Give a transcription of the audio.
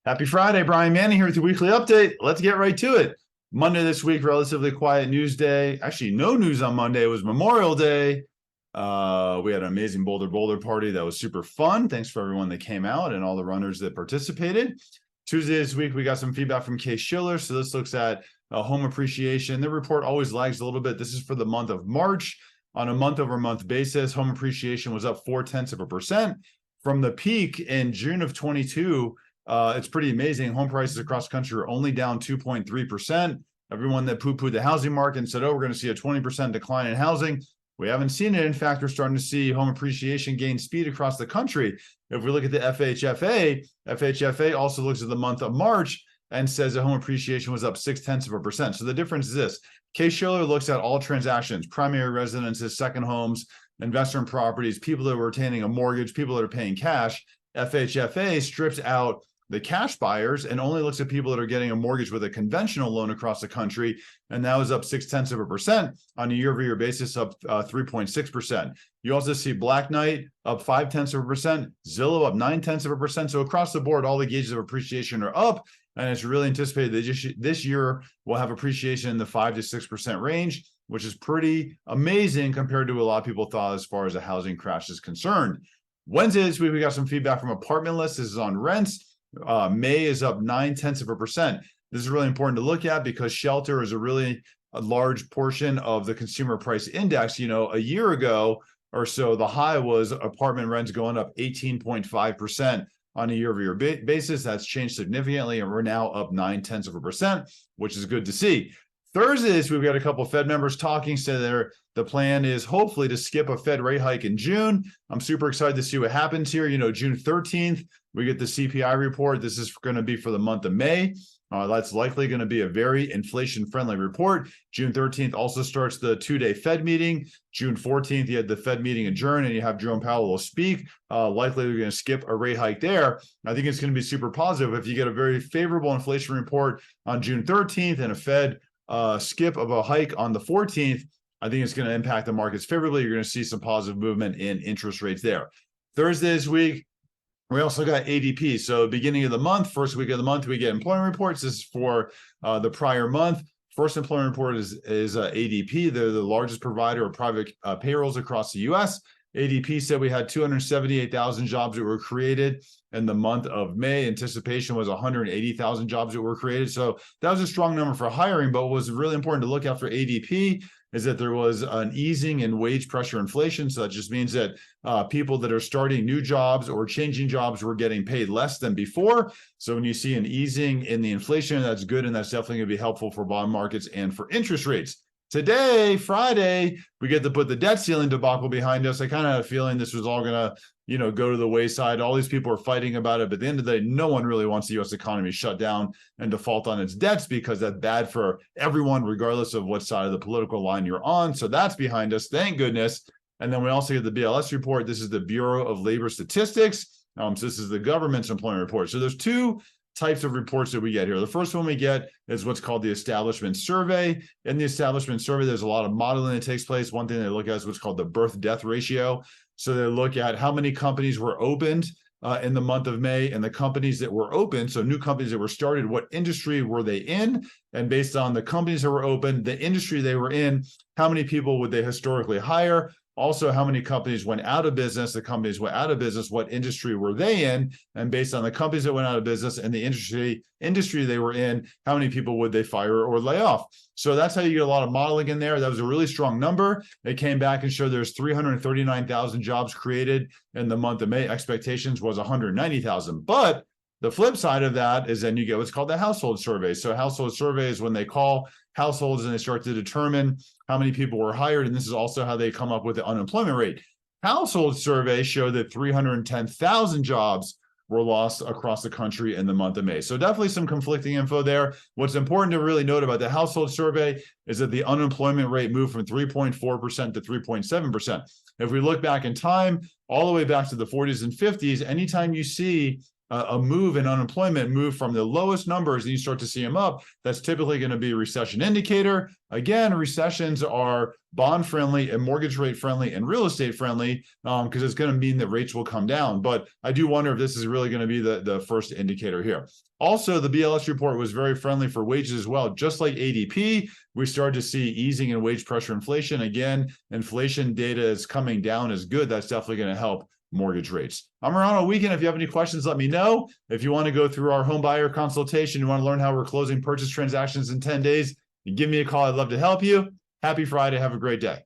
Happy Friday, Brian Manning here with your weekly update. Let's get right to it. Monday this week, relatively quiet news day. Actually, no news on Monday. It was Memorial Day. We had an amazing Boulder party that was super fun. Thanks for everyone that came out and all the runners that participated. Tuesday this week, we got some feedback from Case-Shiller. So this looks at home appreciation. The report always lags a little bit. This is for the month of March. On a month-over-month basis, home appreciation was up 0.4%. From the peak in June of 22, it's pretty amazing. Home prices across the country are only down 2.3%. Everyone that poo-pooed the housing market and said, oh, we're going to see a 20% decline in housing. We haven't seen it. In fact, we're starting to see home appreciation gain speed across the country. If we look at the FHFA also looks at the month of March and says that home appreciation was up 0.6%. So the difference is this. Case-Shiller looks at all transactions, primary residences, second homes, investment properties, people that are retaining a mortgage, people that are paying cash. FHFA strips out the cash buyers and only looks at people that are getting a mortgage with a conventional loan across the country. And that was up 0.6% on a year-over-year basis, up 3.6%. You also see Black Knight up 0.5%, Zillow up 0.9%. So across the board, all the gauges of appreciation are up. And it's really anticipated that this year we'll have appreciation in the 5 to 6% range, which is pretty amazing compared to what a lot of people thought as far as a housing crash is concerned. Wednesday this week, we got some feedback from Apartment List. This is on rents. May is up 0.9%. This is really important to look at because shelter is a large portion of the consumer price index. You know, a year ago or so, the high was apartment rents going up 18.5% on a year-over-year basis. That's changed significantly, and we're now up 0.9%, which is good to see. Thursdays, we've got a couple of Fed members talking. So the plan is hopefully to skip a Fed rate hike in June. I'm super excited to see what happens here. You know, June 13th, we get the CPI report. This is going to be for the month of May. That's likely going to be a very inflation-friendly report. June 13th also starts the two-day Fed meeting. June 14th, you had the Fed meeting adjourn, and you have Jerome Powell will speak. Likely, they're going to skip a rate hike there. I think it's going to be super positive if you get a very favorable inflation report on June 13th and a Fed skip of a hike on the 14th. I think it's going to impact the markets favorably. You're going to see some positive movement in interest rates there. Thursday this week, we also got ADP. So beginning of the month, first week of the month, we get employment reports. This is for the prior month. First employment report is ADP. They're the largest provider of private payrolls across the U.S. ADP said we had 278,000 jobs that were created in the month of May. Anticipation was 180,000 jobs that were created. So that was a strong number for hiring. But what was really important to look at for ADP is that there was an easing in wage pressure inflation. So that just means that people that are starting new jobs or changing jobs were getting paid less than before. So when you see an easing in the inflation, that's good. And that's definitely going to be helpful for bond markets and for interest rates. Today, Friday, we get to put the debt ceiling debacle behind us. I kind of had a feeling this was all going to, go to the wayside. All these people are fighting about it, but at the end of the day, no one really wants the U.S. economy shut down and default on its debts because that's bad for everyone, regardless of what side of the political line you're on. So that's behind us, thank goodness. And then we also get the BLS report. This is the Bureau of Labor Statistics. So this is the government's employment report. So there's two types of reports that we get here. The first one we get is what's called the Establishment Survey. In the Establishment Survey, there's a lot of modeling that takes place. One thing they look at is what's called the birth-death ratio. So they look at how many companies were opened in the month of May, and the companies that were open, so new companies that were started, what industry were they in? And based on the companies that were open, the industry they were in, how many people would they historically hire? Also, how many companies went out of business? The companies went out of business, what industry were they in? And based on the companies that went out of business and the industry they were in, how many people would they fire or lay off? So that's how you get a lot of modeling in there. That was a really strong number. They came back and showed there's 339,000 jobs created in the month of May. Expectations was 190,000. But the flip side of that is then you get what's called the household survey. So household survey is when they call households and they start to determine how many people were hired. And this is also how they come up with the unemployment rate. Household survey showed that 310,000 jobs were lost across the country in the month of May. So definitely some conflicting info there. What's important to really note about the household survey is that the unemployment rate moved from 3.4% to 3.7%. If we look back in time, all the way back to the 40s and 50s, anytime you see a move in unemployment move from the lowest numbers and you start to see them up, that's typically going to be a recession indicator. Again, recessions are bond friendly and mortgage rate friendly and real estate friendly because it's going to mean that rates will come down. But I do wonder if this is really going to be the first indicator here. Also, the BLS report was very friendly for wages as well. Just like ADP, we started to see easing in wage pressure inflation. Again, inflation data is coming down is good. That's definitely going to help mortgage rates. I'm around all weekend. If you have any questions, let me know. If you want to go through our home buyer consultation, you want to learn how we're closing purchase transactions in 10 days, give me a call. I'd love to help you. Happy Friday. Have a great day.